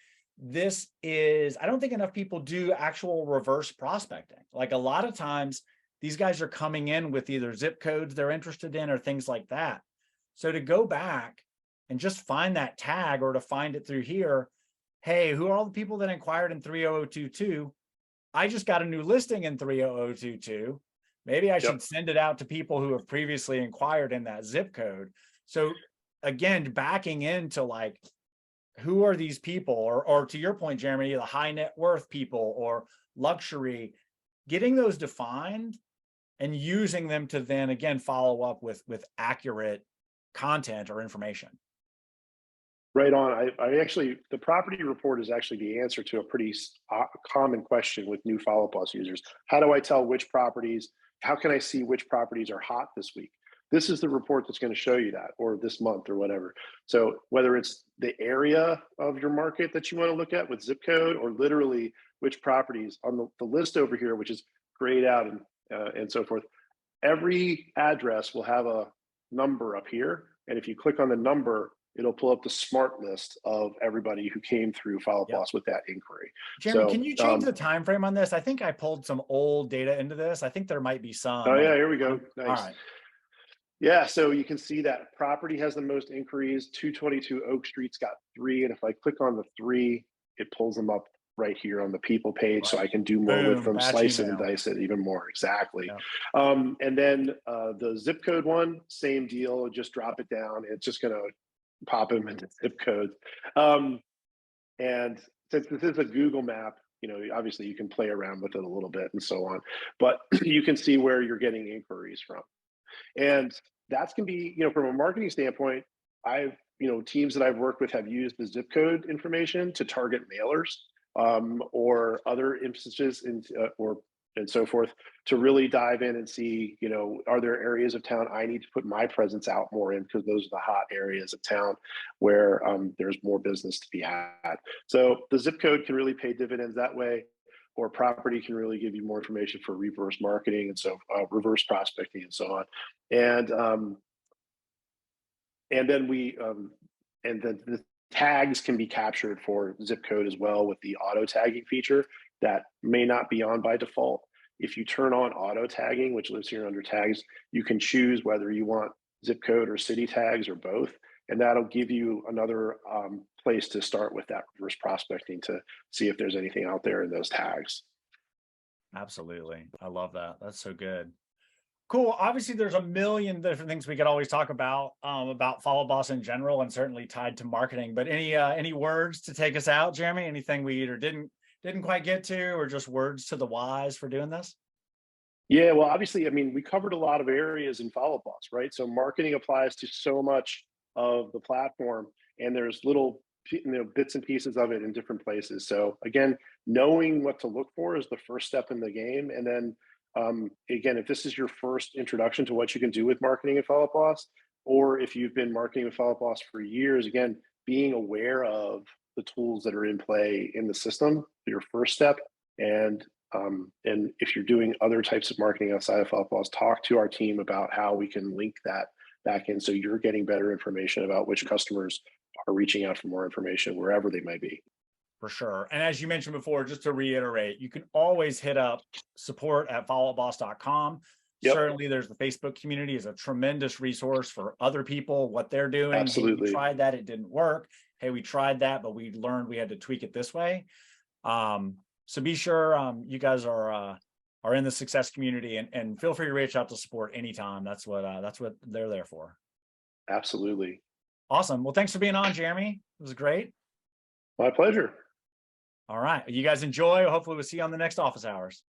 This is, I don't think enough people do actual reverse prospecting. Like a lot of times these guys are coming in with either zip codes they're interested in or things like that. So to go back and just find that tag, or to find it through here, hey, who are all the people that inquired in 30022? I just got a new listing in 30022. Maybe I should send it out to people who have previously inquired in that zip code. So again, backing into like, who are these people? Or to your point, Jeremy, the high net worth people or luxury, getting those defined and using them to then again follow up with accurate content or information. Right on. I actually, the property report is actually the answer to a pretty common question with new Follow Plus users. How do I tell which properties, how can I see which properties are hot this week? This is the report that's going to show you that, or this month or whatever. So whether it's the area of your market that you want to look at with zip code, or literally which properties on the list over here, which is grayed out and so forth, every address will have a number up here. And if you click on the number, it'll pull up the smart list of everybody who came through Follow Plus with that inquiry. Jeremy, can you change the time frame on this? I think I pulled some old data into this. I think there might be some. Oh yeah, here we go. Nice. All right. Yeah, so you can see that property has the most inquiries. 222 Oak Street's got 3, and if I click on the 3, it pulls them up right here on the people page, so I can do more with them, slice it and dice it even more. Exactly. And then the zip code one, same deal. Just drop it down. It's just going to pop them into zip codes. And since this is a Google map, obviously you can play around with it a little bit and so on, but you can see where you're getting inquiries from. And that's can be, from a marketing standpoint, teams that I've worked with have used the zip code information to target mailers. or other instances and so forth, to really dive in and see, are there areas of town I need to put my presence out more in, because those are the hot areas of town where there's more business to be had. So the zip code can really pay dividends that way, or property can really give you more information for reverse marketing and so reverse prospecting and so on. And then the tags can be captured for zip code as well with the auto tagging feature that may not be on by default. If you turn on auto tagging, which lives here under tags, you can choose whether you want zip code or city tags or both. And that'll give you another place to start with that reverse prospecting to see if there's anything out there in those tags. Absolutely. I love that. That's so good. Cool. Obviously, there's a million different things we could always talk about Follow Boss in general, and certainly tied to marketing. But any words to take us out, Jeremy? Anything we either didn't quite get to, or just words to the wise for doing this? Yeah, well, obviously, I mean, we covered a lot of areas in Follow Boss, right? So marketing applies to so much of the platform, and there's little bits and pieces of it in different places. So again, knowing what to look for is the first step in the game. And then again, if this is your first introduction to what you can do with marketing at Follow Boss, or if you've been marketing with Follow Boss for years, again, being aware of the tools that are in play in the system, your first step. And if you're doing other types of marketing outside of Follow Boss, talk to our team about how we can link that back in, so you're getting better information about which customers are reaching out for more information wherever they might be. For sure. And as you mentioned before, just to reiterate, you can always hit up support@followboss.com. Yep. Certainly, there's the Facebook community is a tremendous resource for other people, what they're doing. Absolutely. Hey, we tried that, it didn't work. Hey, we tried that, but we learned we had to tweak it this way. So be sure you guys are in the success community, and feel free to reach out to support anytime. That's what they're there for. Absolutely. Awesome. Well, thanks for being on, Jeremy. It was great. My pleasure. All right. You guys enjoy. Hopefully we'll see you on the next office hours.